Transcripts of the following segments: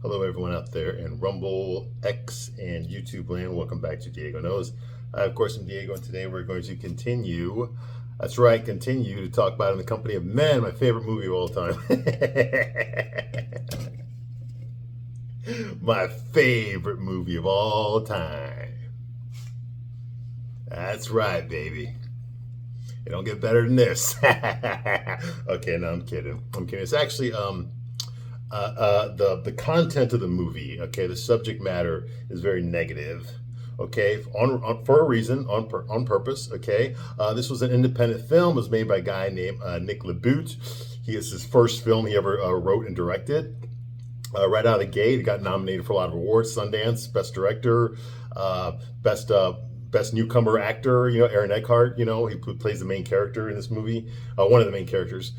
Hello, everyone out there in Rumble, X, and YouTube land. Welcome back to Diego Knows. Of course, I'm Diego, and today we're going to continue. That's right, continue to talk about In the Company of Men, my favorite movie of all time. My favorite movie of all time. That's right, baby. It don't get better than this. Okay, no, I'm kidding. I'm kidding. It's actually the content of the movie. Okay, the subject matter is very negative. Okay, for a reason, on purpose. Okay, this was an independent film. It was made by a guy named Nick LaBute. He is his first film he ever wrote and directed. Right out of the gate, he got nominated for a lot of awards: Sundance, Best Director, Best Newcomer Actor. You know, Aaron Eckhart. You know, he plays the main character in this movie, one of the main characters,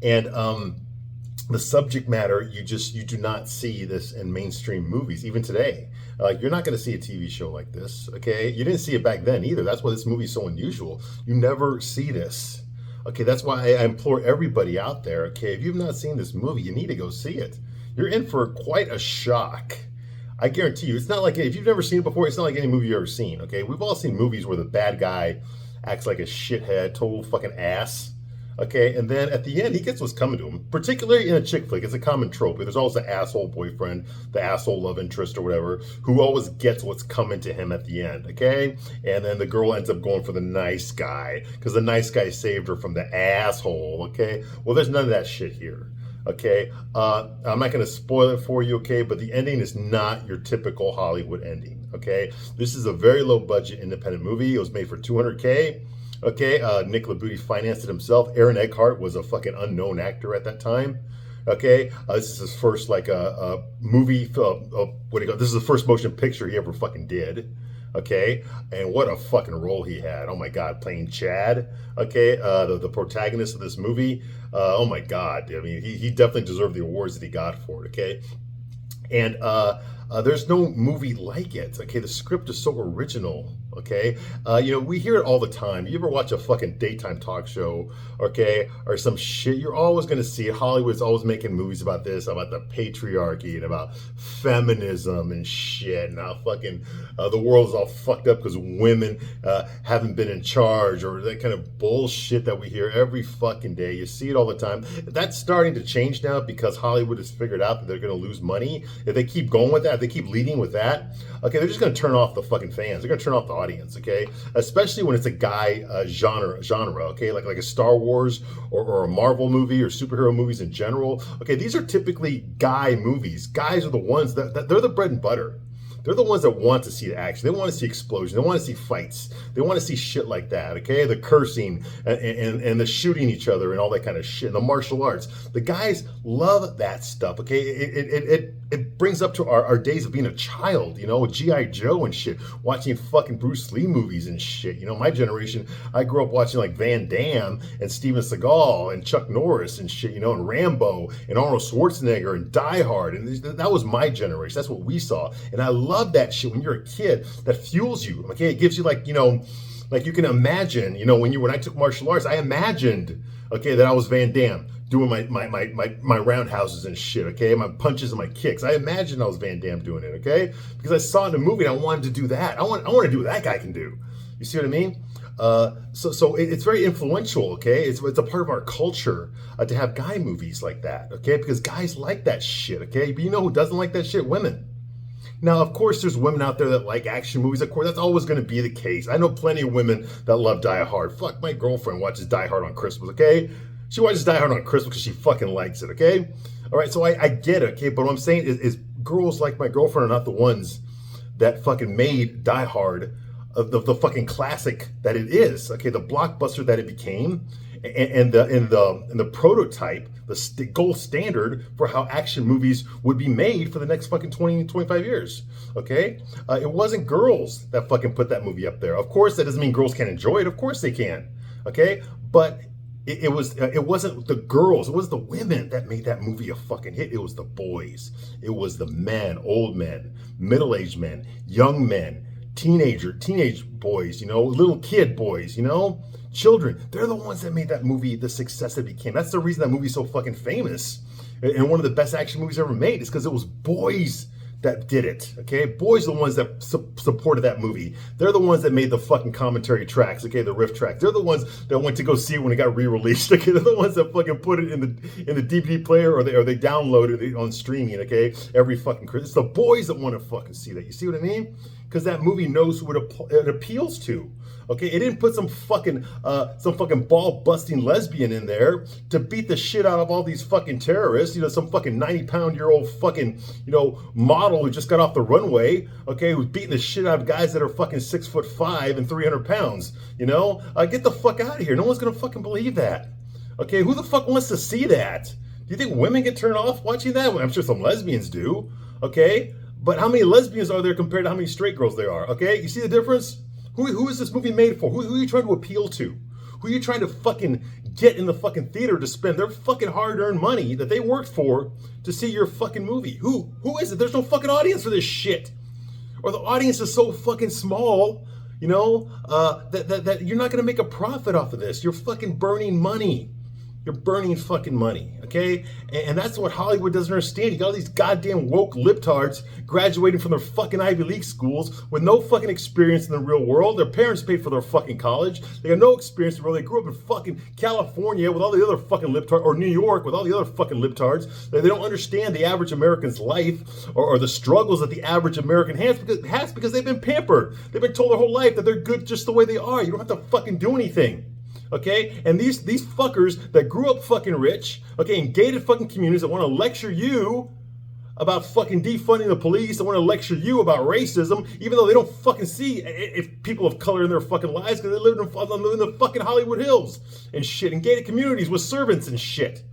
and the subject matter, you do not see this in mainstream movies even today. Like, you're not going to see a TV show like this. Okay, you didn't see it back then either. That's why this movie is so unusual. You never see this. Okay, that's why I implore everybody out there. Okay, if you've not seen this movie, you need to go see it. You're in for quite a shock. I guarantee you, it's not like, if you've never seen it before, it's not like any movie you've ever seen. Okay, we've all seen movies where the bad guy acts like a shithead, total fucking ass. Okay, and then at the end, he gets what's coming to him. Particularly in a chick flick, it's a common trope. There's always the asshole boyfriend, the asshole love interest or whatever, who always gets what's coming to him at the end, okay? And then the girl ends up going for the nice guy, because the nice guy saved her from the asshole, okay? Well, there's none of that shit here, okay? I'm not going to spoil it for you, okay? But the ending is not your typical Hollywood ending, okay? This is a very low-budget independent movie. It was made for $200K. Okay, Nick LaBute financed it himself. Aaron Eckhart was a fucking unknown actor at that time. Okay, this is his first movie. What do you call? This is the first motion picture he ever fucking did. Okay, and what a fucking role he had. Oh my God, playing Chad. Okay, the protagonist of this movie. Oh my God, I mean, he definitely deserved the awards that he got for it. Okay, and there's no movie like it. Okay, the script is so original. Okay, we hear it all the time. You ever watch a fucking daytime talk show, okay, or some shit? You're always gonna see it. Hollywood's always making movies about this, about the patriarchy and about feminism and shit, and how fucking the world is all fucked up because women haven't been in charge, or that kind of bullshit that we hear every fucking day. You see it all the time. That's starting to change now because Hollywood has figured out that they're gonna lose money if they keep going with that. If they keep leading with that, okay, they're just gonna turn off the fucking fans. They're gonna turn off the audience, okay? Especially when it's a guy genre, okay? Like a Star Wars or a Marvel movie or superhero movies in general. Okay, these are typically guy movies. Guys are the ones that they're the bread and butter. They're the ones that want to see the action. They want to see explosions. They want to see fights. They want to see shit like that, okay? The cursing and the shooting each other and all that kind of shit. And the martial arts. The guys love that stuff, okay? It brings up to our days of being a child, with G.I. Joe and shit. Watching fucking Bruce Lee movies and shit. My generation, I grew up watching like Van Damme and Steven Seagal and Chuck Norris and shit, and Rambo and Arnold Schwarzenegger and Die Hard. And that was my generation. That's what we saw. And I love that shit when you're a kid. That fuels you, okay? It gives you like you can imagine, when I took martial arts, I imagined, okay, that I was Van Damme doing my roundhouses and shit, okay, my punches and my kicks. I imagined I was Van Damme doing it, okay, because I saw it in a movie and I wanted to do that. I want to do what that guy can do. You see what I mean? So it's very influential, okay? It's a part of our culture to have guy movies like that, okay? Because guys like that shit, okay? But you know who doesn't like that shit? Women. Now, of course, there's women out there that like action movies. Of course, that's always going to be the case. I know plenty of women that love Die Hard. Fuck, my girlfriend watches Die Hard on Christmas, okay? She watches Die Hard on Christmas because she fucking likes it, okay? All right, so I get it, okay? But what I'm saying is girls like my girlfriend are not the ones that fucking made Die Hard the fucking classic that it is, okay? The blockbuster that it became, and the prototype, the gold standard for how action movies would be made for the next fucking 20, 25 years, okay? It wasn't girls that fucking put that movie up there. Of course, that doesn't mean girls can't enjoy it. Of course they can, okay? But it wasn't the girls, it was the women that made that movie a fucking hit. It was the boys. It was the men, old men, middle-aged men, young men, teenage boys, you know, little kid boys, you know, children. They're the ones that made that movie the success it became. That's the reason that movie's so fucking famous and one of the best action movies ever made. Is because it was boys that did it, okay? Boys are the ones that supported that movie. They're the ones that made the fucking commentary tracks, okay, the riff tracks. They're the ones that went to go see it when it got re-released, okay? They're the ones that fucking put it in the DVD player or they downloaded it on streaming, okay? Every fucking Christmas. It's the boys that want to fucking see that. You see what I mean? Because that movie knows who it appeals to. Okay, it didn't put some fucking ball-busting lesbian in there to beat the shit out of all these fucking terrorists. You know, some fucking 90-pound-year-old fucking, you know, model who just got off the runway, okay, who's beating the shit out of guys that are fucking 6'5" and 300 pounds. You know, get the fuck out of here. No one's gonna fucking believe that. Okay, who the fuck wants to see that? Do you think women get turned off watching that? Well, I'm sure some lesbians do. Okay, but how many lesbians are there compared to how many straight girls there are? Okay, you see the difference? Who is this movie made for? Who are you trying to appeal to? Who are you trying to fucking get in the fucking theater to spend their fucking hard-earned money that they worked for to see your fucking movie? Who is it? There's no fucking audience for this shit. Or the audience is so fucking small, you know, that you're not gonna make a profit off of this. You're fucking burning money. You're burning fucking money, okay? And that's what Hollywood doesn't understand. You got all these goddamn woke libtards graduating from their fucking Ivy League schools with no fucking experience in the real world. Their parents paid for their fucking college. They got no experience in the world. They grew up in fucking California with all the other fucking libtards, or New York with all the other fucking libtards. They don't understand the average American's life or the struggles that the average American has because they've been pampered. They've been told their whole life that they're good just the way they are. You don't have to fucking do anything. Okay, and these fuckers that grew up fucking rich, okay, in gated fucking communities that want to lecture you about fucking defunding the police, that want to lecture you about racism, even though they don't fucking see if people of color in their fucking lives because they live in the fucking Hollywood Hills and shit, in gated communities with servants and shit,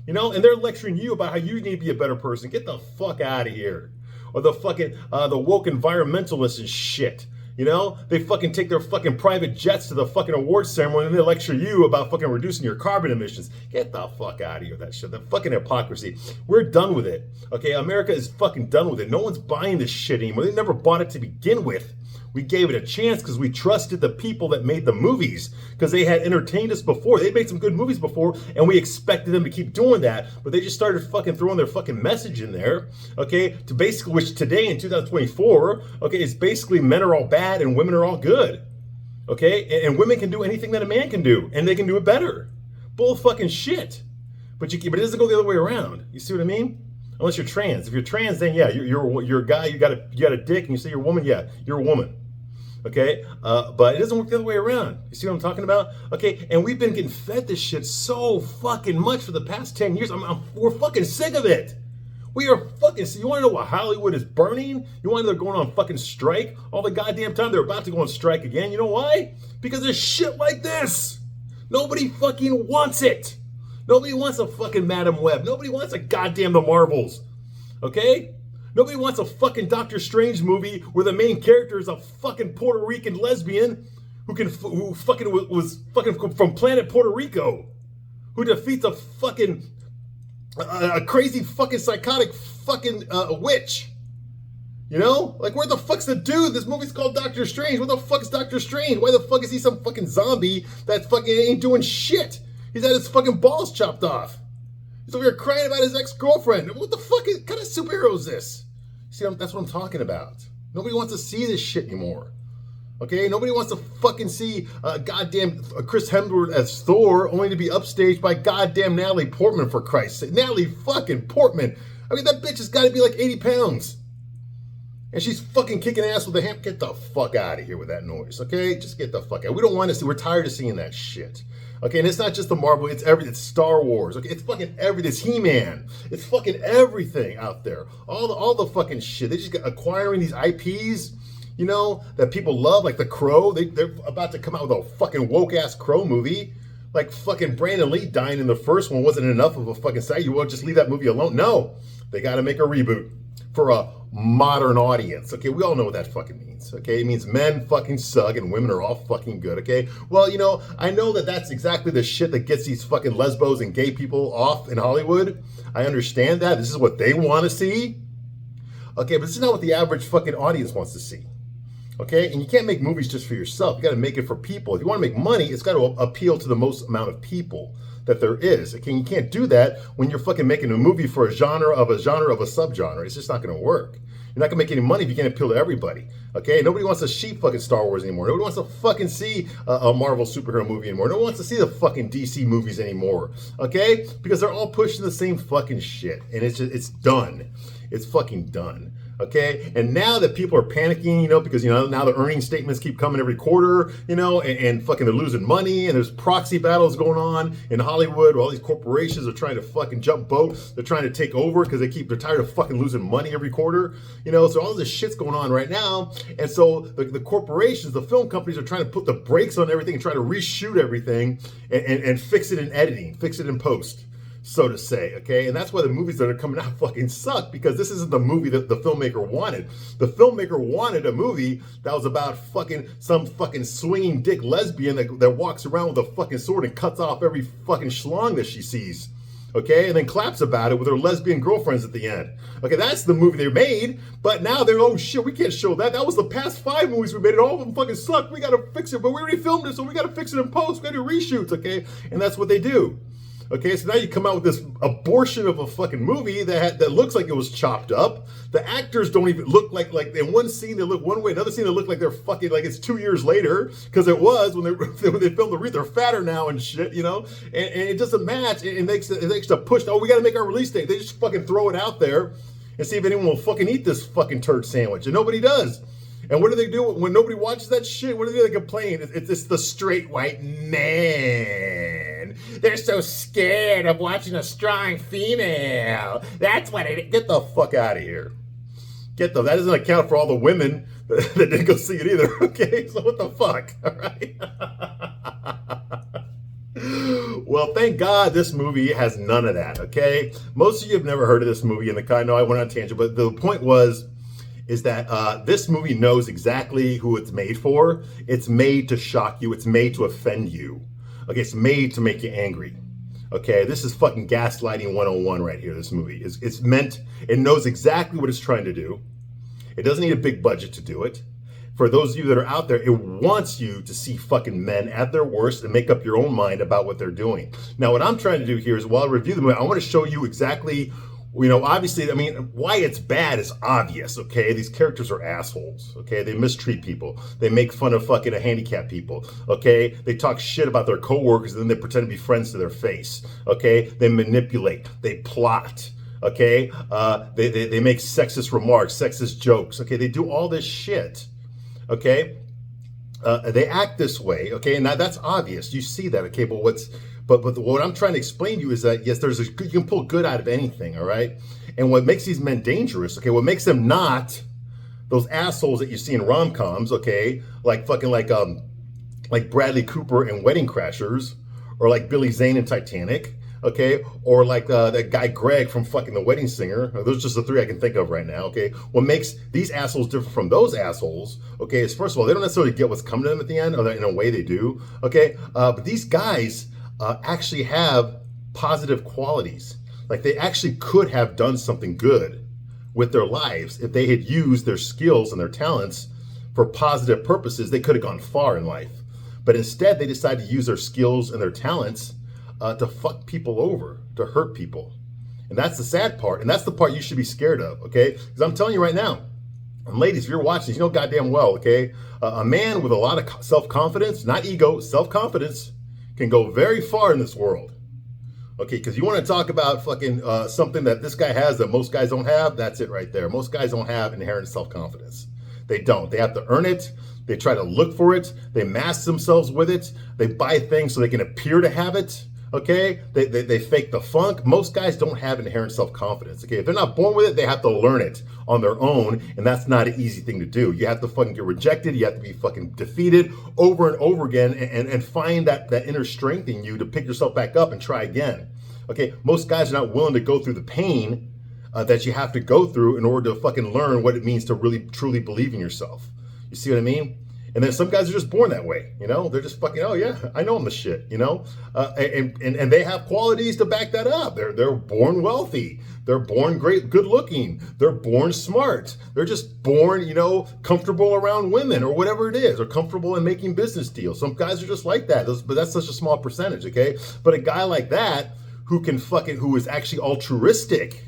you know, and they're lecturing you about how you need to be a better person. Get the fuck out of here. Or the fucking the woke environmentalists and shit. You know, they fucking take their fucking private jets to the fucking awards ceremony and they lecture you about fucking reducing your carbon emissions. Get the fuck out of here with that shit. The fucking hypocrisy. We're done with it. Okay, America is fucking done with it. No one's buying this shit anymore. They never bought it to begin with. We gave it a chance because we trusted the people that made the movies because they had entertained us before. They made some good movies before and we expected them to keep doing that. But they just started fucking throwing their fucking message in there, okay, to basically, which today in 2024, okay, is basically men are all bad and women are all good, okay? And women can do anything that a man can do and they can do it better. Bull fucking shit. But it doesn't go the other way around. You see what I mean? Unless you're trans. If you're trans, then yeah, you're a guy, you got a dick, and you say you're a woman, yeah, you're a woman. Okay, but it doesn't work the other way around. You see what I'm talking about? Okay, and we've been getting fed this shit so fucking much for the past 10 years. We're fucking sick of it. We are fucking. You want to know what Hollywood is burning? You want to know they're going on fucking strike all the goddamn time? They're about to go on strike again. You know why? Because there's shit like this. Nobody fucking wants it. Nobody wants a fucking Madam Web. Nobody wants a goddamn The Marvels. Okay? Nobody wants a fucking Doctor Strange movie where the main character is a fucking Puerto Rican lesbian who fucking was fucking from planet Puerto Rico, who defeats a fucking a crazy fucking psychotic fucking witch. You know? Like, where the fuck's the dude? This movie's called Doctor Strange. Where the fuck's Doctor Strange? Why the fuck is he some fucking zombie that fucking ain't doing shit? He's had his fucking balls chopped off. He's over here crying about his ex-girlfriend. What the fuck kind of superhero is this? See, that's what I'm talking about. Nobody wants to see this shit anymore. Okay? Nobody wants to fucking see goddamn Chris Hemsworth as Thor only to be upstaged by goddamn Natalie Portman, for Christ's sake. Natalie fucking Portman. I mean, that bitch has got to be like 80 pounds. And she's fucking kicking ass with a ham. Get the fuck out of here with that noise, okay? Just get the fuck out. We don't want to see. We're tired of seeing that shit. Okay, and it's not just the Marvel, it's everything. It's Star Wars. Okay, it's fucking everything. It's He-Man. It's fucking everything out there. All the fucking shit. They just got acquiring these IPs, you know, that people love, like The Crow. They're about to come out with a fucking woke-ass Crow movie. Like fucking Brandon Lee dying in the first one wasn't enough of a fucking side. You won't just leave that movie alone. No, they got to make a reboot for a modern audience. Okay, we all know what that fucking means. Okay, it means men fucking suck and women are all fucking good. Okay, well, you know, I know that that's exactly the shit that gets these fucking lesbos and gay people off in Hollywood. I understand that. This is what they want to see. Okay, but this is not what the average fucking audience wants to see. Okay, and you can't make movies just for yourself. You got to make it for people. If you want to make money, it's got to appeal to the most amount of people that there is. Okay, you can't do that when you're fucking making a movie for a genre of a subgenre. It's just not going to work. You're not gonna make any money if you can't appeal to everybody. Okay, nobody wants to see fucking Star Wars anymore. Nobody wants to fucking see a Marvel superhero movie anymore. No one wants to see the fucking DC movies anymore. Okay, because they're all pushing the same fucking shit, and it's done. It's fucking done. Okay, and now that people are panicking, because now the earnings statements keep coming every quarter, and fucking they're losing money, and there's proxy battles going on in Hollywood where all these corporations are trying to fucking jump boat. They're trying to take over because they're tired of fucking losing money every quarter, so all this shit's going on right now. And so the corporations, the film companies are trying to put the brakes on everything and try to reshoot everything and fix it in editing, fix it in post, so to say, okay? And that's why the movies that are coming out fucking suck, because this isn't the movie that the filmmaker wanted. The filmmaker wanted a movie that was about some fucking swinging dick lesbian that walks around with a fucking sword and cuts off every fucking schlong that she sees, okay? And then claps about it with her lesbian girlfriends at the end. Okay, that's the movie they made, but now they're, oh shit, we can't show that. That was the past 5 movies we made, and all of them fucking suck. We gotta fix it, but we already filmed it, so we gotta fix it in post. We gotta do reshoots, okay? And that's what they do. Okay, so now you come out with this abortion of a fucking movie that looks like it was chopped up. The actors don't even look like in one scene they look one way, another scene they look like they're fucking like it's 2 years later, because it was when they filmed the Wreath. They're fatter now and shit, and it doesn't match. It makes a push. Oh, we got to make our release date. They just fucking throw it out there and see if anyone will fucking eat this fucking turd sandwich, and nobody does. And what do they do when nobody watches that shit? What do they complain? It's the straight white man. They're so scared of watching a strong female. That's what it is. Get the fuck out of here. That doesn't account for all the women that didn't go see it either. Okay, so what the fuck? All right. Well, thank God this movie has none of that. Okay, most of you have never heard of this movie, and I know I went on a tangent, but the point is that this movie knows exactly who it's made for. It's made to shock you. It's made to offend you. Okay, it's made to make you angry. Okay, this is fucking gaslighting 101 right here, this movie. It knows exactly what it's trying to do. It doesn't need a big budget to do it. For those of you that are out there, it wants you to see fucking men at their worst and make up your own mind about what they're doing. Now, what I'm trying to do here is, while I review the movie, I want to show you exactly, obviously, why it's bad is obvious, okay? These characters are assholes, okay? They mistreat people. They make fun of fucking handicapped people, okay? They talk shit about their coworkers and then they pretend to be friends to their face, okay? They manipulate. They plot, okay? They make sexist remarks, sexist jokes, okay? They do all this shit, okay? They act this way, okay? And that's obvious. You see that, okay? But what I'm trying to explain to you is that, yes, you can pull good out of anything, all right? And what makes these men dangerous, okay, what makes them not those assholes that you see in rom-coms, okay, like Bradley Cooper in Wedding Crashers, or like Billy Zane in Titanic, okay, or like that guy Greg from fucking The Wedding Singer. Those are just the 3 I can think of right now, okay? What makes these assholes different from those assholes, okay, is first of all, they don't necessarily get what's coming to them at the end, or in a way they do, okay? But these guys actually have positive qualities. Like, they actually could have done something good with their lives if they had used their skills and their talents for positive purposes. They could have gone far in life. But instead, they decided to use their skills and their talents to fuck people over, to hurt people. And that's the sad part. And that's the part you should be scared of, okay? Because I'm telling you right now, and ladies, if you're watching this, you know goddamn well, okay? A man with a lot of self-confidence, not ego, self-confidence, can go very far in this world. Okay, because you want to talk about fucking something that this guy has that most guys don't have, that's it right there. Most guys don't have inherent self-confidence. They don't. They have to earn it. They try to look for it. They mask themselves with it. They buy things so they can appear to have it. Okay, they fake the funk. Most guys don't have inherent self-confidence. Okay, if they're not born with it, they have to learn it on their own, and that's not an easy thing to do. You have to fucking get rejected. You have to be fucking defeated over and over again, and find that inner strength in you to pick yourself back up and try again. Okay, most guys are not willing to go through the pain that you have to go through in order to fucking learn what it means to really truly believe in yourself. You see what I mean? And then some guys are just born that way, you know. They're just fucking, oh yeah, I know I'm the shit, you know. And they have qualities to back that up. They're born wealthy. They're born great, good looking. They're born smart. They're just born, you know, comfortable around women or whatever it is, or comfortable in making business deals. Some guys are just like that, but that's such a small percentage, okay. But a guy like that who is actually altruistic,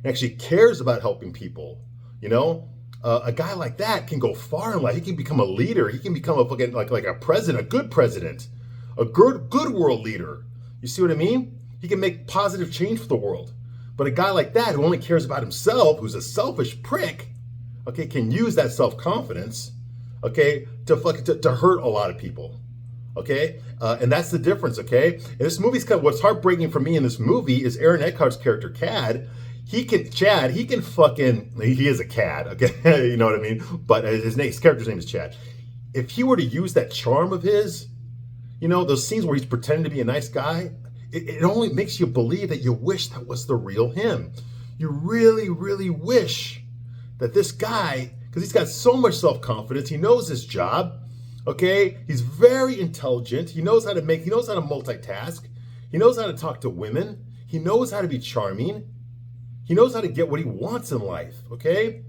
actually cares about helping people, you know. A guy like that can go far in life. He can become a leader. He can become a fucking like a president, a good president, a good world leader. You see what I mean? He can make positive change for the world. But a guy like that who only cares about himself, who's a selfish prick, okay, can use that self-confidence, okay, to hurt a lot of people. Okay, and that's the difference. Okay, and this movie's what's heartbreaking for me in this movie is Aaron Eckhart's character Cad. He is a cad, okay? You know what I mean? But his character's name is Chad. If he were to use that charm of his, you know, those scenes where he's pretending to be a nice guy, it only makes you believe that you wish that was the real him. You really, really wish that this guy, because he's got so much self-confidence, he knows his job, okay? He's very intelligent. He knows how to multitask. He knows how to talk to women. He knows how to be charming. He knows how to get what he wants in life, okay?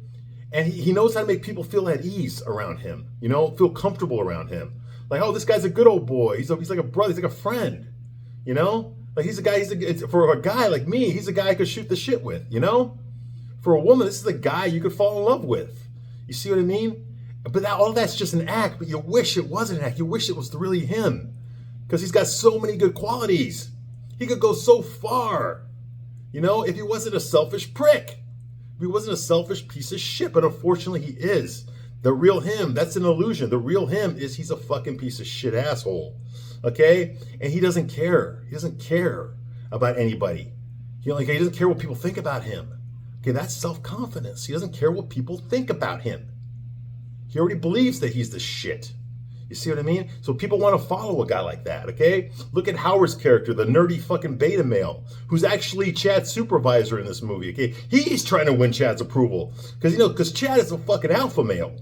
And he knows how to make people feel at ease around him, you know, feel comfortable around him. Like, oh, this guy's a good old boy. He's like a brother. He's like a friend, you know? Like for a guy like me, he's a guy I could shoot the shit with, you know? For a woman, this is a guy you could fall in love with. You see what I mean? But all that's just an act, but you wish it wasn't an act. You wish it was really him. Because he's got so many good qualities. He could go so far. You know, if he wasn't a selfish prick, if he wasn't a selfish piece of shit, but unfortunately he is. The real him, that's an illusion. The real him is he's a fucking piece of shit asshole, okay? And he doesn't care. He doesn't care about anybody. He doesn't care what people think about him. Okay, that's self-confidence. He doesn't care what people think about him. He already believes that he's the shit. You see what I mean? So people want to follow a guy like that, okay? Look at Howard's character, the nerdy fucking beta male, who's actually Chad's supervisor in this movie, okay? He's trying to win Chad's approval. Because Chad is a fucking alpha male.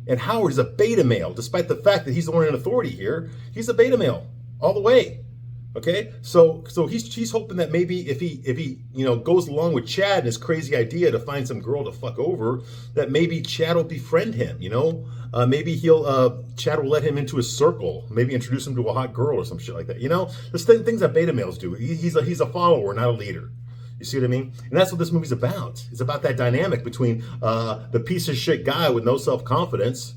And Howard is a beta male, despite the fact that he's the one in authority here. He's a beta male, all the way. Okay, so he's hoping that maybe if he you know goes along with Chad and his crazy idea to find some girl to fuck over, that maybe Chad will befriend him. You know, maybe Chad will let him into his circle, maybe introduce him to a hot girl or some shit like that. You know, there's things that beta males do. He's a follower, not a leader. You see what I mean? And that's what this movie's about. It's about that dynamic between the piece of shit guy with no self-confidence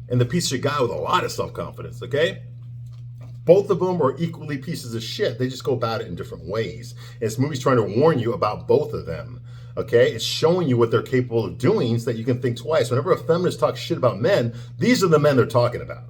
and the piece of shit guy with a lot of self-confidence. Okay. Both of them are equally pieces of shit. They just go about it in different ways. And this movie's trying to warn you about both of them. Okay? It's showing you what they're capable of doing so that you can think twice. Whenever a feminist talks shit about men, these are the men they're talking about.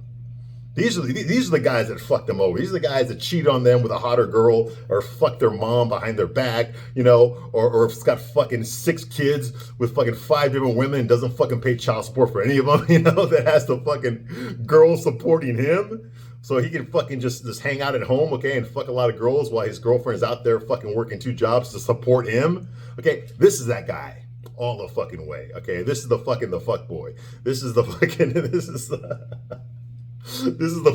These are the guys that fuck them over. These are the guys that cheat on them with a hotter girl or fuck their mom behind their back, you know, or if it's got fucking 6 kids with fucking 5 different women and doesn't fucking pay child support for any of them, you know, that has the fucking girl supporting him. So he can fucking just hang out at home, okay, and fuck a lot of girls while his girlfriend is out there fucking working 2 jobs to support him. Okay, this is that guy all the fucking way. Okay, this is the fuck boy. This is the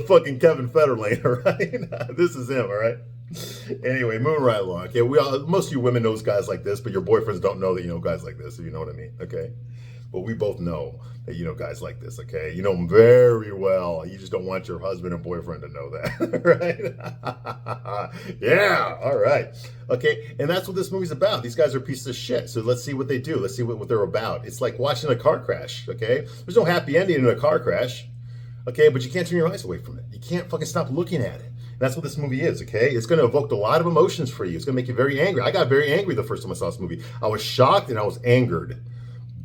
fucking Kevin Federline, all right? This is him, all right? Anyway, moving right along. Okay, most of you women know guys like this, but your boyfriends don't know that you know guys like this, if you know what I mean, okay? But we both know that you know guys like this, okay? You know them very well. You just don't want your husband or boyfriend to know that, right? Yeah, all right. Okay, and that's what this movie's about. These guys are pieces of shit. So let's see what they do. Let's see what they're about. It's like watching a car crash, okay? There's no happy ending in a car crash, okay? But you can't turn your eyes away from it. You can't fucking stop looking at it. And that's what this movie is, okay? It's going to evoke a lot of emotions for you. It's going to make you very angry. I got very angry the first time I saw this movie. I was shocked and I was angered.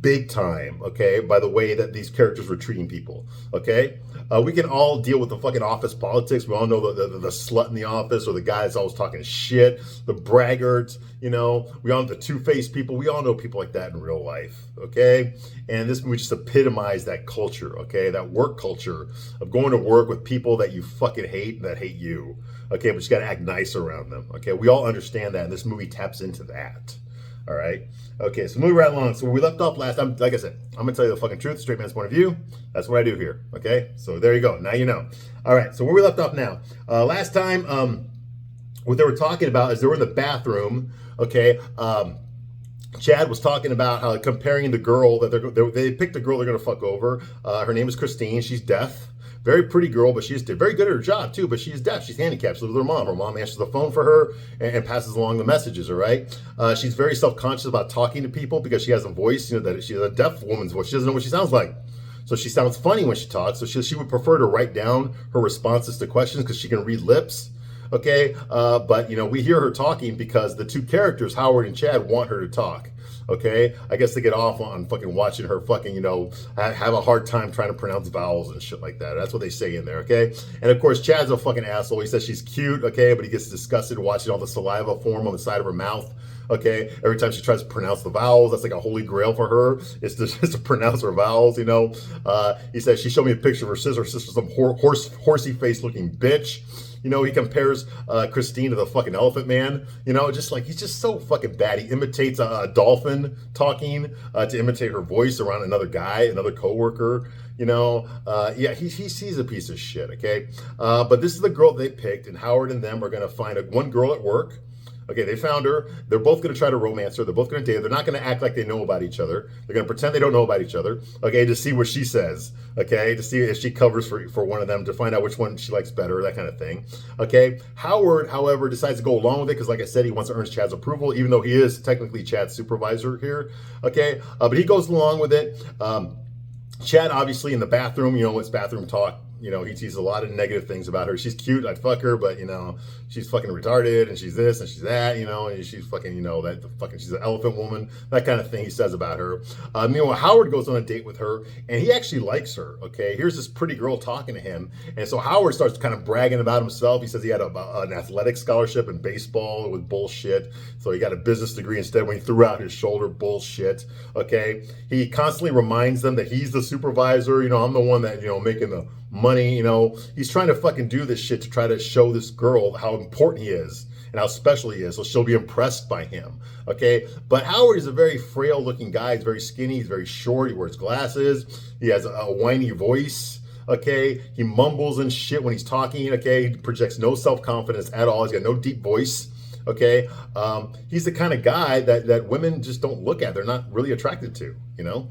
Big time, okay, by the way that these characters were treating people, okay? We can all deal with the fucking office politics. We all know the slut in the office or the guy that's always talking shit, the braggarts, you know. We all know the two-faced people. We all know people like that in real life, okay? And this movie just epitomized that culture, okay? That work culture of going to work with people that you fucking hate and that hate you, okay? But you got to act nice around them, okay? We all understand that, and this movie taps into that. All right. Okay, so moving right along. So where we left off last time, like I said, I'm gonna tell you the fucking truth, straight man's point of view. That's what I do here. Okay, so there you go. Now you know. All right. So where we left off now. Last time, what they were talking about is they were in the bathroom. Okay. Chad was talking about how comparing the girl that they picked the girl they're gonna fuck over. Her name is Christine. She's deaf. Very pretty girl, but she's very good at her job too. But she's deaf. She's handicapped. She lives with her mom. Her mom answers the phone for her and passes along the messages. All right. She's very self-conscious about talking to people because she has a voice. You know that she's a deaf woman's voice. She doesn't know what she sounds like. So she sounds funny when she talks. So she would prefer to write down her responses to questions because she can read lips. Okay. But you know we hear her talking because the two characters, Howard and Chad, want her to talk. Okay, I guess they get off on fucking watching her fucking, you know, have a hard time trying to pronounce vowels and shit like that. That's what they say in there, okay? And of course, Chad's a fucking asshole. He says she's cute, okay, but he gets disgusted watching all the saliva form on the side of her mouth. Okay, every time she tries to pronounce the vowels, that's like a holy grail for her, is to just to pronounce her vowels, you know. He says she showed me a picture of her sister. Her sister's some horsey face looking bitch. You know, he compares Christine to the fucking Elephant Man. You know, just like he's just so fucking bad. He imitates a dolphin talking to imitate her voice around another guy, another coworker. You know, yeah, he's a piece of shit. Okay, but this is the girl they picked, and Howard and them are gonna find one girl at work. Okay, they found her. They're both going to try to romance her. They're both going to date her. They're not going to act like they know about each other. They're going to pretend they don't know about each other. Okay, to see what she says. Okay, to see if she covers for one of them, to find out which one she likes better, that kind of thing. Okay, Howard, however, decides to go along with it because, like I said, he wants to earn Chad's approval, even though he is technically Chad's supervisor here. Okay, but he goes along with it. Chad, obviously, in the bathroom, you know, it's bathroom talk. You know, he sees a lot of negative things about her. She's cute, I'd fuck her, but, you know, she's fucking retarded, and she's this, and she's that, you know, and she's fucking, you know, she's an elephant woman, that kind of thing he says about her. Meanwhile, Howard goes on a date with her, and he actually likes her, okay? Here's this pretty girl talking to him, and so Howard starts kind of bragging about himself. He says he had an athletic scholarship in baseball. It was bullshit, so he got a business degree instead when he threw out his shoulder. Bullshit, okay? He constantly reminds them that he's the supervisor. You know, I'm the one that, you know, making the money, you know. He's trying to fucking do this shit to try to show this girl how important he is and how special he is, so she'll be impressed by him, okay? But Howard is a very frail looking guy. He's very skinny, he's very short, he wears glasses, he has a whiny voice, okay? He mumbles and shit when he's talking, okay? He projects no self-confidence at all. He's got no deep voice, okay? He's the kind of guy that women just don't look at. They're not really attracted to, you know?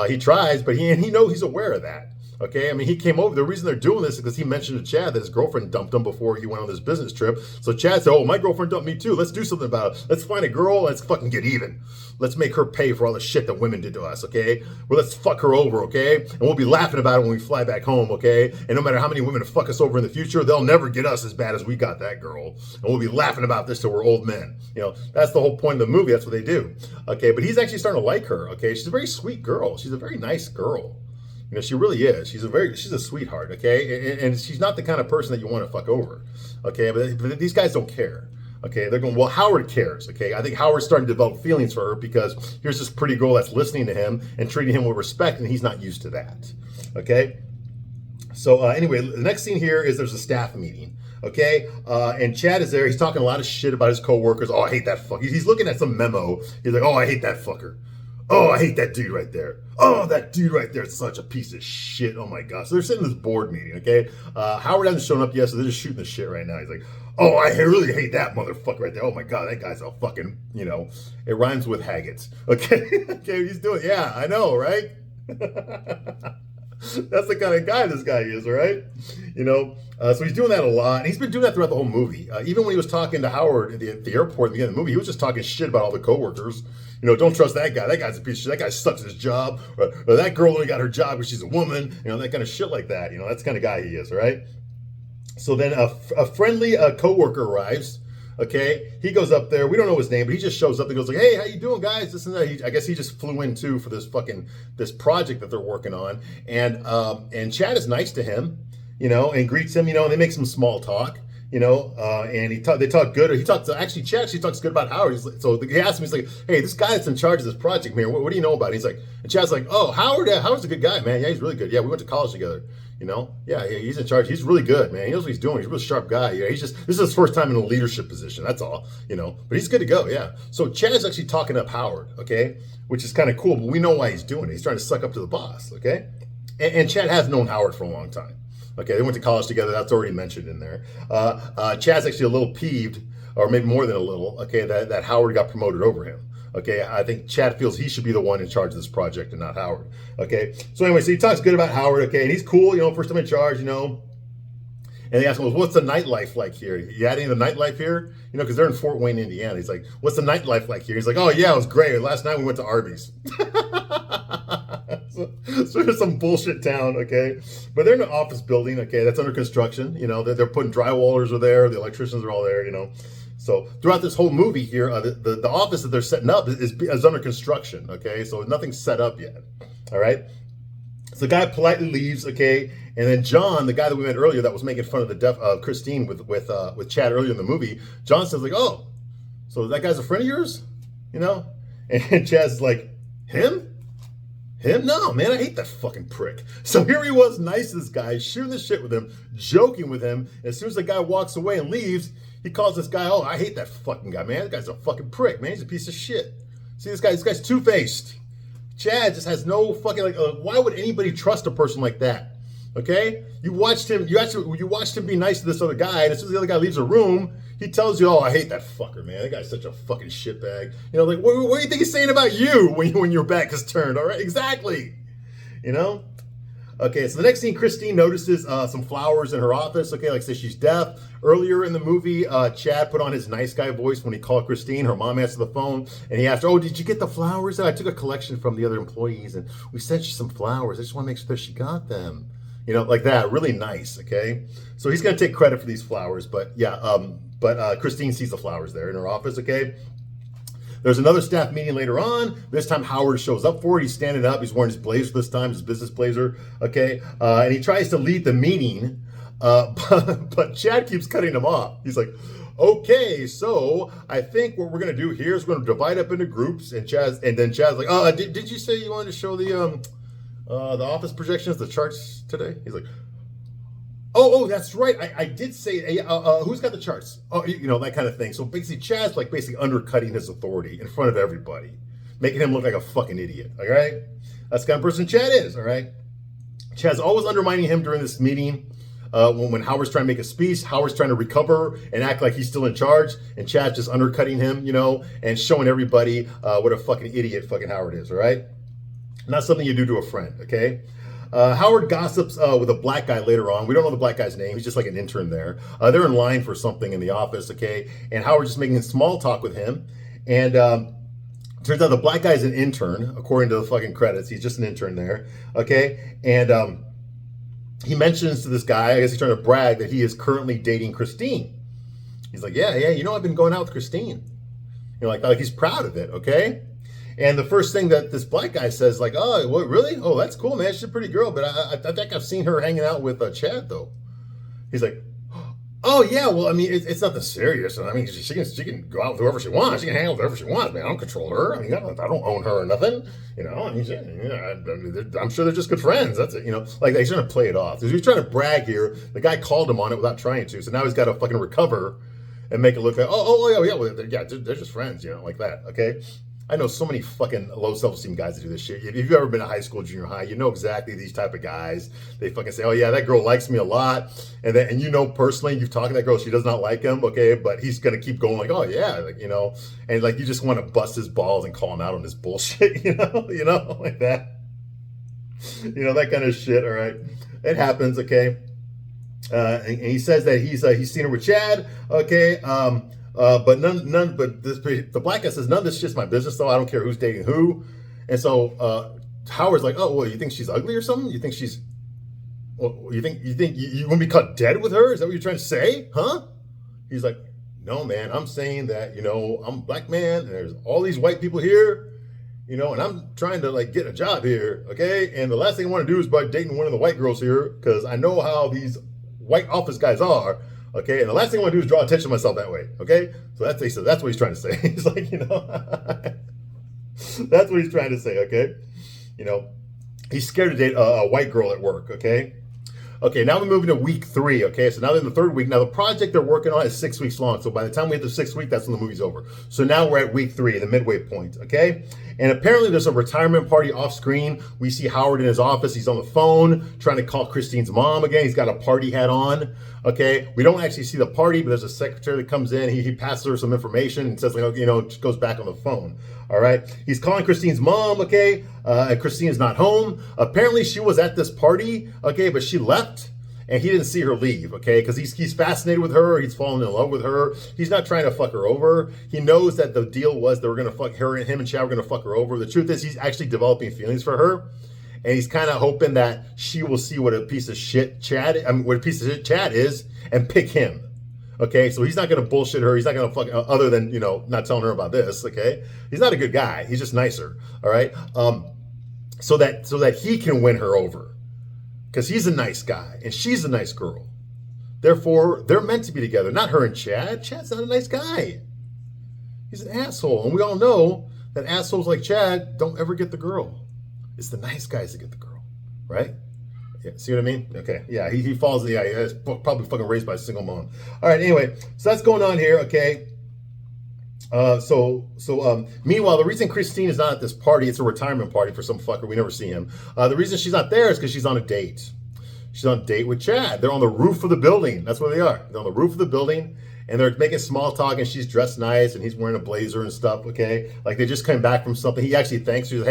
He tries, but he knows, he's aware of that. Okay, I mean, he came over. The reason they're doing this is because he mentioned to Chad that his girlfriend dumped him before he went on this business trip. So Chad said, oh, my girlfriend dumped me too. Let's do something about it. Let's find a girl. Let's fucking get even. Let's make her pay for all the shit that women did to us, okay? Well, let's fuck her over, okay? And we'll be laughing about it when we fly back home, okay? And no matter how many women fuck us over in the future, they'll never get us as bad as we got that girl. And we'll be laughing about this till we're old men. You know, that's the whole point of the movie. That's what they do, okay? But he's actually starting to like her, okay? She's a very sweet girl. She's a very nice girl. You know, she really is. She's a sweetheart, okay? And she's not the kind of person that you want to fuck over, okay? But these guys don't care, okay? They're going, well, Howard cares, okay? I think Howard's starting to develop feelings for her because here's this pretty girl that's listening to him and treating him with respect, and he's not used to that, okay? So anyway, the next scene here is there's a staff meeting, okay? And Chad is there. He's talking a lot of shit about his coworkers. Oh, I hate that fucker. He's looking at some memo. He's like, oh, I hate that fucker. Oh, I hate that dude right there. Oh, that dude right there is such a piece of shit. Oh my gosh. So they're sitting in this board meeting, okay? Howard hasn't shown up yet, so they're just shooting the shit right now. He's like, oh, I really hate that motherfucker right there. Oh my God, that guy's a fucking, you know, it rhymes with Haggett. Okay? Okay, he's doing, yeah, I know, right? That's the kind of guy this guy is, right? You know, so he's doing that a lot. And he's been doing that throughout the whole movie. Even when he was talking to Howard at the airport at the beginning of the movie, he was just talking shit about all the coworkers. You know, don't trust that guy. That guy's a piece of shit. That guy sucks at his job. Or that girl only got her job because she's a woman. You know, that kind of shit like that. You know, that's the kind of guy he is, right? So then a friendly coworker arrives. Okay, he goes up there. We don't know his name, but he just shows up and goes like, "Hey, how you doing, guys?" This and that. I guess he just flew in too for this project that they're working on. And Chad is nice to him, you know, and greets him, you know, and they make some small talk, you know, and they talk good. Or he talks actually. Chad actually talks good about Howard. So he asked him, he's like, "Hey, this guy that's in charge of this project, man, what do you know about it?" He's like, and Chad's like, "Oh, Howard. Howard's a good guy, man. Yeah, he's really good. Yeah, we went to college together." Yeah, he's in charge. He's really good, man. He knows what he's doing. He's a real sharp guy. Yeah, this is his first time in a leadership position. That's all, but he's good to go. Yeah. So Chad's actually talking up Howard, okay, which is kind of cool, but we know why he's doing it. He's trying to suck up to the boss, okay? And Chad has known Howard for a long time. Okay, they went to college together. That's already mentioned in there. Chad's actually a little peeved, or maybe more than a little, okay, that Howard got promoted over him. Okay, I think Chad feels he should be the one in charge of this project and not Howard. Okay, so anyway, so he talks good about Howard. Okay, and he's cool, first time in charge, And they ask him, well, what's the nightlife like here? You had any of the nightlife here? Because they're in Fort Wayne, Indiana. He's like, what's the nightlife like here? He's like, oh yeah, it was great. Last night we went to Arby's. So there's some bullshit town, okay? But they're in an office building, okay, that's under construction. They're putting drywallers are there, the electricians are all there, So throughout this whole movie here, the office that they're setting up is under construction, okay? So nothing's set up yet, all right? So the guy politely leaves, okay? And then John, the guy that we met earlier that was making fun of the deaf Christine with Chad earlier in the movie, John says like, oh, so that guy's a friend of yours? And Chad's like, him? Him? No, man, I hate that fucking prick. So here he was, nice to this guy, shooting the shit with him, joking with him. As soon as the guy walks away and leaves, he calls this guy, oh, I hate that fucking guy, man. That guy's a fucking prick, man. He's a piece of shit. See, this guy's two-faced. Chad just has no fucking, why would anybody trust a person like that? Okay? You watched him be nice to this other guy, and as soon as the other guy leaves the room, he tells you, oh, I hate that fucker, man. That guy's such a fucking shitbag. What do you think he's saying about you when your back is turned, all right? Exactly. Okay, so the next scene, Christine notices some flowers in her office. Okay, like say she's deaf. Earlier in the movie, Chad put on his nice guy voice when he called Christine. Her mom answered the phone, and he asked her, oh, did you get the flowers? I took a collection from the other employees, and we sent you some flowers. I just want to make sure that she got them. Like that, really nice, okay? So he's going to take credit for these flowers, but yeah, Christine sees the flowers there in her office, okay? There's another staff meeting later on. This time Howard shows up for it. He's standing up. He's wearing his blazer this time, his business blazer, okay? And he tries to lead the meeting, but Chad keeps cutting him off. He's like, okay, so I think what we're going to do here is we're going to divide up into groups. And then Chad's like, did you say you wanted to show the office projections, the charts today? He's like, oh, that's right. I did say, who's got the charts? Oh, that kind of thing. So basically, Chad's basically undercutting his authority in front of everybody, making him look like a fucking idiot. All right, that's the kind of person Chad is. All right, Chad's always undermining him during this meeting. When Howard's trying to make a speech, Howard's trying to recover and act like he's still in charge, and Chad's just undercutting him, and showing everybody what a fucking idiot fucking Howard is. All right, not something you do to a friend. Okay. Howard gossips with a black guy later on. We don't know the black guy's name. He's just like an intern there. They're in line for something in the office, okay? And Howard's just making small talk with him. And turns out the black guy's an intern, according to the fucking credits. He's just an intern there, okay? And he mentions to this guy, I guess he's trying to brag, that he is currently dating Christine. He's like, yeah, I've been going out with Christine. Like he's proud of it, okay? And the first thing that this black guy says, like, oh, what, really? Oh, that's cool, man. She's a pretty girl, but I think I've seen her hanging out with Chad, though. He's like, oh, yeah, well, I mean, it's nothing serious. I mean, she can go out with whoever she wants. She can hang out with whoever she wants, man. I don't control her. I mean, I don't own her or nothing. I mean, I'm sure they're just good friends. That's it, Like, he's trying to play it off. He's trying to brag here. The guy called him on it without trying to, so now he's got to fucking recover and make it look like, they're just friends, like that, okay? I know so many fucking low self-esteem guys that do this shit. If you've ever been to high school, junior high, you know exactly these type of guys. They fucking say, oh yeah, that girl likes me a lot. And personally, you've talked to that girl, she does not like him, okay? But he's going to keep going like, oh yeah, and you just want to bust his balls and call him out on his bullshit, like that. That kind of shit, all right? It happens, okay? And he says that he's seen her with Chad, okay? But the black guy says, none of this is just my business, though. I don't care who's dating who. And so Howard's like, oh, well, you think she's ugly or something? You think she's, well, you think you want to be caught dead with her? Is that what you're trying to say? Huh? He's like, no, man, I'm saying that, I'm a black man and there's all these white people here, and I'm trying to get a job here. Okay. And the last thing I want to do is by dating one of the white girls here, because I know how these white office guys are. Okay, and the last thing I want to do is draw attention to myself that way. Okay, so that's what he's trying to say. He's like, that's what he's trying to say. Okay, he's scared to date a white girl at work. Okay, Okay, now we're moving to week 3. Okay, so now they're in the 3rd week. Now the project they're working on is 6 weeks long. So by the time we hit the 6th week, that's when the movie's over. So now we're at week 3, the midway point. Okay, and apparently there's a retirement party off screen. We see Howard in his office. He's on the phone trying to call Christine's mom again. He's got a party hat on. Okay, we don't actually see the party, but there's a secretary that comes in. He passes her some information and says, like, you know, just goes back on the phone. All right, he's calling Christine's mom. Okay, and Christine is not home. Apparently, she was at this party. Okay, but she left. And he didn't see her leave, okay? Because he's fascinated with her. He's fallen in love with her. He's not trying to fuck her over. He knows that the deal was they were going to fuck her, and him and Chad were going to fuck her over. The truth is he's actually developing feelings for her. And he's kind of hoping that she will see what a piece of shit Chad is and pick him. Okay, so he's not going to bullshit her. He's not going to fuck, other than, you know, not telling her about this, okay? He's not a good guy. He's just nicer, all right? So that he can win her over. Because he's a nice guy and she's a nice girl. Therefore, they're meant to be together, not her and Chad. Chad's not a nice guy. He's an asshole. And we all know that assholes like Chad don't ever get the girl. It's the nice guys that get the girl, right? Yeah, see what I mean? Okay, yeah, he falls, yeah, he's probably fucking raised by a single mom. All right, anyway, so that's going on here, okay? Meanwhile, the reason Christine is not at this party, it's a retirement party for some fucker. We never see him. The reason she's not there is because she's on a date. She's on a date with Chad. They're on the roof of the building. That's where they are. They're on the roof of the building, and they're making small talk, and she's dressed nice, and he's wearing a blazer and stuff, okay? Like, they just came back from something. He actually thanks her.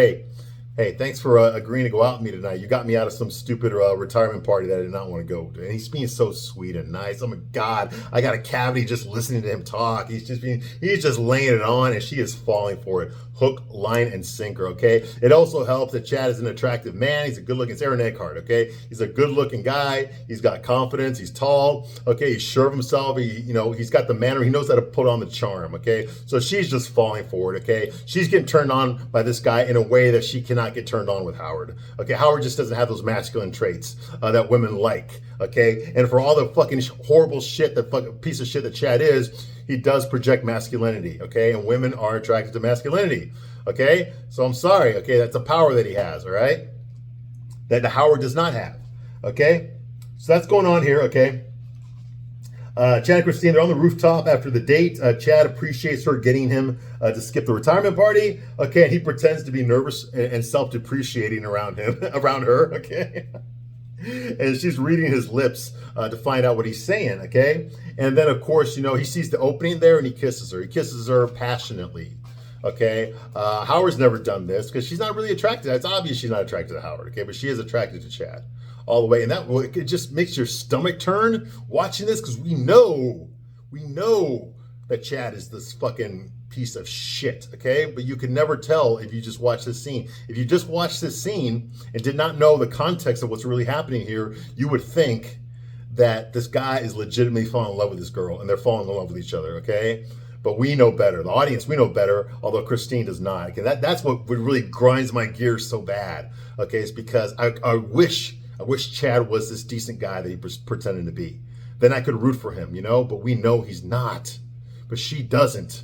Hey, thanks for agreeing to go out with me tonight. You got me out of some stupid retirement party that I did not want to go to. And he's being so sweet and nice. Oh my God, I got a cavity just listening to him talk. He's just laying it on, and she is falling for it. Hook, line, and sinker, okay? It also helps that Chad is an attractive man. He's a good-looking, it's Aaron Eckhart, okay? He's a good-looking guy. He's got confidence. He's tall, okay? He's sure of himself. He's got the manner. He knows how to put on the charm, okay? So she's just falling for it, okay? She's getting turned on by this guy in a way that she cannot get turned on with Howard, okay? Howard just doesn't have those masculine traits that women like, okay? And for all the fucking horrible shit, the fucking piece of shit that Chad is, he does project masculinity, okay? And women are attracted to masculinity, okay? So I'm sorry, okay? That's a power that he has, all right? That Howard does not have, okay? So that's going on here, okay? Chad and Christine, they're on the rooftop after the date. Chad appreciates her getting him to skip the retirement party, okay? And he pretends to be nervous and self-depreciating around her, okay? And she's reading his lips to find out what he's saying, okay? And then, of course, he sees the opening there and he kisses her. He kisses her passionately, okay? Howard's never done this because she's not really attracted. It's obvious she's not attracted to Howard, okay? But she is attracted to Chad all the way. And it just makes your stomach turn watching this because we know that Chad is this fucking piece of shit, okay? But you can never tell if you just watch this scene. If you just watched this scene and did not know the context of what's really happening here, you would think that this guy is legitimately falling in love with this girl and they're falling in love with each other, okay? But we know better. The audience, we know better, although Christine does not. Okay, that's what really grinds my gears so bad, okay? It's because I wish Chad was this decent guy that he was pretending to be. Then I could root for him, but we know he's not. But she doesn't.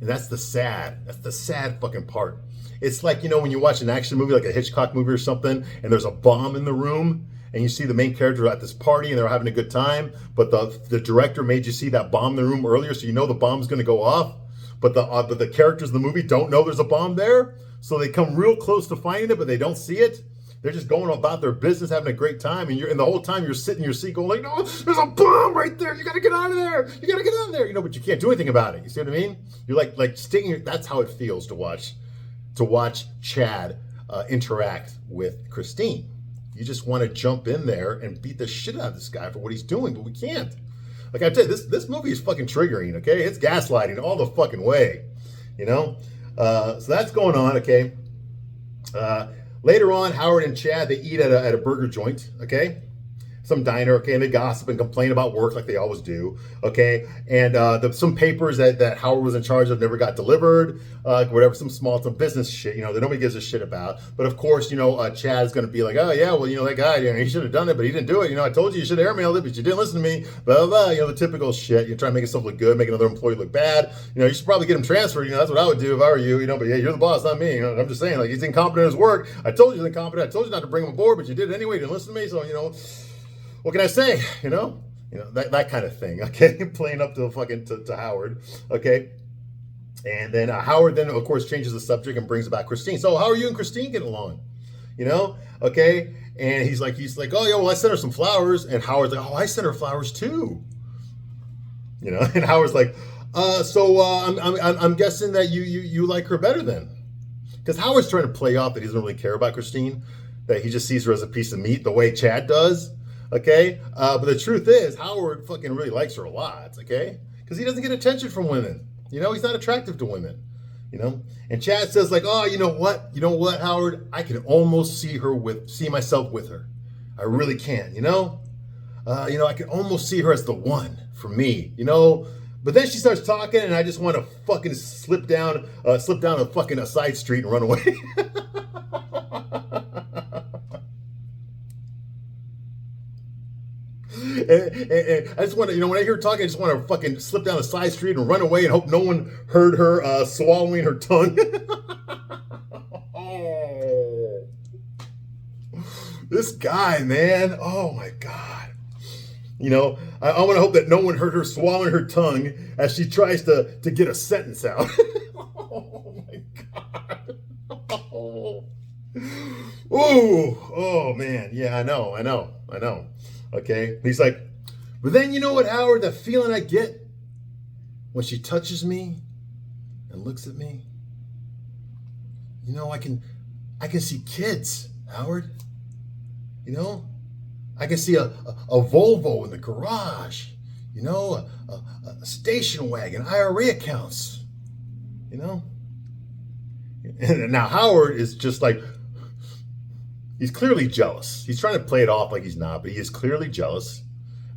And that's the sad fucking part. It's like, when you watch an action movie, like a Hitchcock movie or something, and there's a bomb in the room, and you see the main character at this party and they're having a good time, but the director made you see that bomb in the room earlier, so you know the bomb's gonna go off, but the characters in the movie don't know there's a bomb there, so they come real close to finding it, but they don't see it. They're just going about their business, having a great time, and the whole time you're sitting in your seat going like, no, there's a bomb right there. You got to get out of there. You got to get out of there. But you can't do anything about it. You see what I mean? You're like sticking. That's how it feels to watch Chad interact with Christine. You just want to jump in there and beat the shit out of this guy for what he's doing, but we can't. Like I tell you, this movie is fucking triggering. Okay, it's gaslighting all the fucking way. So that's going on. Okay. Later on, Howard and Chad, they eat at a burger joint, okay? Some diner, okay? And they gossip and complain about work like they always do, okay? And some papers that Howard was in charge of never got delivered, some business shit, that nobody gives a shit about. But of course, Chad is going to be like, oh yeah, well, that guy, he should have done it, but he didn't do it. I told you should have airmailed it, but you didn't listen to me, blah, blah, blah. The typical shit. You're trying to make yourself look good, make another employee look bad. You should probably get him transferred. That's what I would do if I were you, but yeah, you're the boss, not me. I'm just saying, like, he's incompetent in his work. I told you he's incompetent. I told you not to bring him aboard, but you did it anyway. You didn't listen to me, so, what can I say? That kind of thing. Okay, playing up to fucking to Howard. Okay, and then Howard then of course changes the subject and brings about Christine. So how are you and Christine getting along? Okay, and he's like, oh yeah, well I sent her some flowers, and Howard's like, oh I sent her flowers too. And Howard's like, I'm guessing that you like her better then, because Howard's trying to play off that he doesn't really care about Christine, that he just sees her as a piece of meat the way Chad does. Okay, but the truth is Howard fucking really likes her a lot. Okay, because he doesn't get attention from women. He's not attractive to women. And Chad says like, oh, you know what, Howard, I can almost see myself with her. I really can. I can almost see her as the one for me. But then she starts talking, and I just want to fucking slip down a fucking a side street and run away. And I just want to, when I hear her talking, I just want to fucking slip down a side street and run away and hope no one heard her swallowing her tongue. Oh, this guy, man. Oh my God. I want to hope that no one heard her swallowing her tongue as she tries to get a sentence out. Oh my God. Oh man. Yeah, I know. Okay. He's like, but then you know what, Howard, the feeling I get when she touches me and looks at me, I can see kids, Howard. I can see a Volvo in the garage, a station wagon, IRA accounts, And now Howard is just like, he's clearly jealous. He's trying to play it off like he's not, but he is clearly jealous.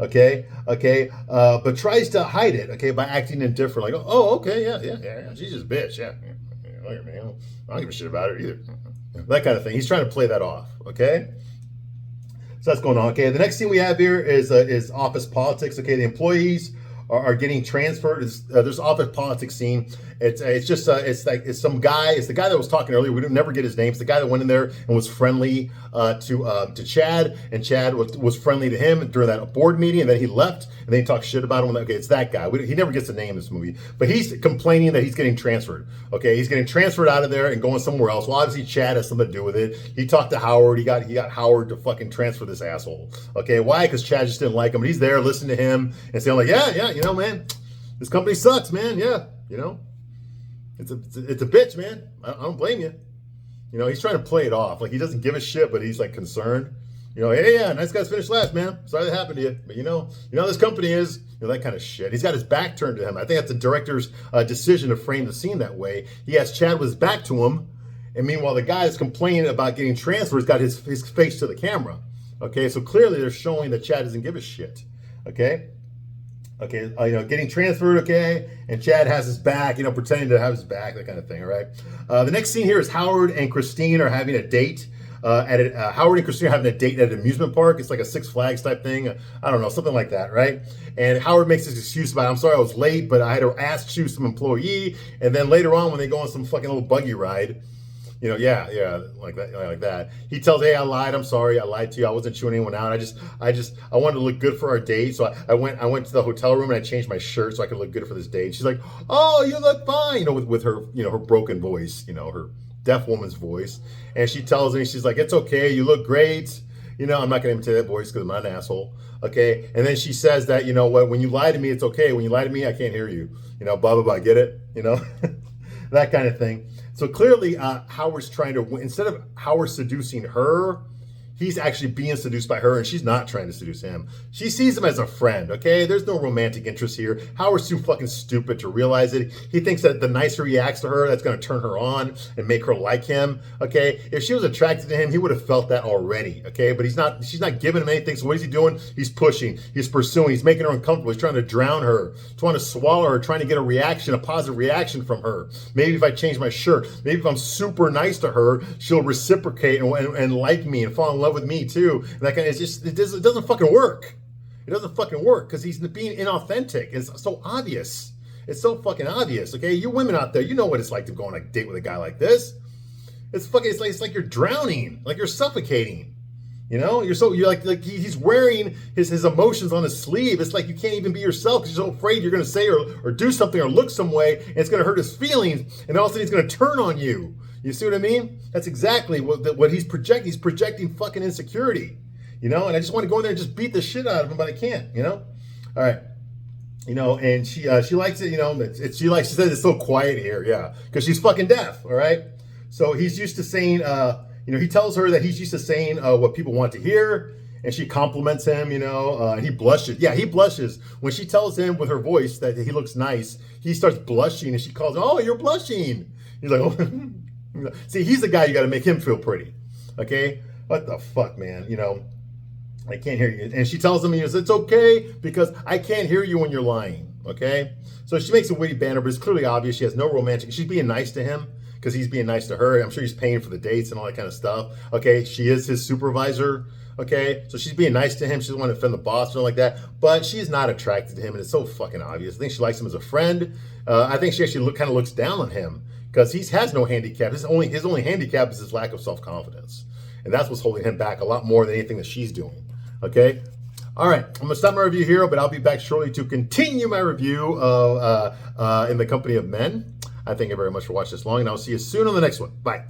Okay, but tries to hide it. Okay, by acting indifferent, like, oh, okay, yeah, she's just a bitch. Yeah, I don't give a shit about her either. That kind of thing. He's trying to play that off. Okay. So that's going on. Okay, the next thing we have here is office politics. Okay, the employees are getting transferred. There's office politics scene. It's some guy. It's the guy that was talking earlier. We didn't never get his name. It's the guy that went in there and was friendly to Chad, and Chad was friendly to him during that board meeting, and then he left, and then he talked shit about him. Okay, it's that guy. He never gets a name in this movie, but he's complaining that he's getting transferred. Okay, he's getting transferred out of there and going somewhere else. Well, obviously Chad has something to do with it. He talked to Howard. He got Howard to fucking transfer this asshole. Okay, why? Because Chad just didn't like him. But he's there listening to him and saying like, yeah, man, this company sucks, man. Yeah, it's a bitch, man. I don't blame you. He's trying to play it off like he doesn't give a shit, but he's like concerned. Hey, yeah, nice guys finished last, man. Sorry that happened to you, but how this company is, that kind of shit. He's got his back turned to him. I think that's the director's decision to frame the scene that way. He has Chad with his back to him, and meanwhile the guy is complaining about getting transferred. He's got his face to the camera. Okay, so clearly they're showing that Chad doesn't give a shit. Okay, getting transferred. Okay, and Chad has his back. Pretending to have his back, that kind of thing. All right. The next scene here is Howard and Christine are having a date. Howard and Christine are having a date at an amusement park. It's like a Six Flags type thing. I don't know, something like that, right? And Howard makes this excuse about, I'm sorry I was late, but I had to ask you some employee. And then later on, when they go on some fucking little buggy ride, like that. He tells, hey, I lied. I'm sorry. I lied to you. I wasn't chewing anyone out. I wanted to look good for our date. So I went to the hotel room and I changed my shirt so I could look good for this date. She's like, oh, you look fine. With her, her broken voice, her deaf woman's voice. And she tells me, she's like, it's okay. You look great. I'm not going to imitate that voice because I'm not an asshole. Okay. And then she says that, when you lie to me, it's okay. When you lie to me, I can't hear you. Blah, blah, blah. Get it? That kind of thing. So clearly, Howard's trying to, instead of Howard seducing her, he's actually being seduced by her, and she's not trying to seduce him. She sees him as a friend, okay? There's no romantic interest here. Howard's too fucking stupid to realize it. He thinks that the nicer he acts to her, that's going to turn her on and make her like him, okay? If she was attracted to him, he would have felt that already, okay? But she's not giving him anything, so what is he doing? He's pushing, he's pursuing, he's making her uncomfortable, he's trying to drown her, trying to swallow her, trying to get a positive reaction from her. Maybe if I change my shirt, maybe if I'm super nice to her, she'll reciprocate and like me and fall in love with me too. And that kind of, it doesn't fucking work. It doesn't fucking work because he's being inauthentic. It's so obvious. It's so fucking obvious. Okay, you women out there, you know what it's like to go on a date with a guy like this. It's like you're drowning, like you're suffocating. You're like he's wearing his emotions on his sleeve. It's like you can't even be yourself because you're so afraid you're going to say or do something or look some way, and it's going to hurt his feelings, and all of a sudden he's going to turn on you. You see what I mean? That's exactly what he's projecting. He's projecting fucking insecurity, And I just want to go in there and just beat the shit out of him, but I can't. All right. And she likes it. She says it's so quiet here, yeah, because she's fucking deaf. All right. So he's used to saying, he tells her that he's used to saying what people want to hear, and she compliments him, and he blushes. Yeah, he blushes. When she tells him with her voice that he looks nice, he starts blushing, and she calls him, oh, you're blushing. He's like, oh. See, he's the guy you got to make him feel pretty. Okay? What the fuck, man? I can't hear you. And she tells him, it's okay because I can't hear you when you're lying. Okay? So she makes a witty banter, but it's clearly obvious she has no romantic. She's being nice to him because he's being nice to her. I'm sure he's paying for the dates and all that kind of stuff. Okay, she is his supervisor. Okay, so she's being nice to him. She doesn't want to offend the boss or like that. But she's not attracted to him, and it's so fucking obvious. I think she likes him as a friend. I think she actually kind of looks down on him because he has no handicap. His only handicap is his lack of self-confidence, and that's what's holding him back a lot more than anything that she's doing. Okay. All right, I'm going to stop my review here, but I'll be back shortly to continue my review of In the Company of Men. I thank you very much for watching this long, and I'll see you soon on the next one. Bye.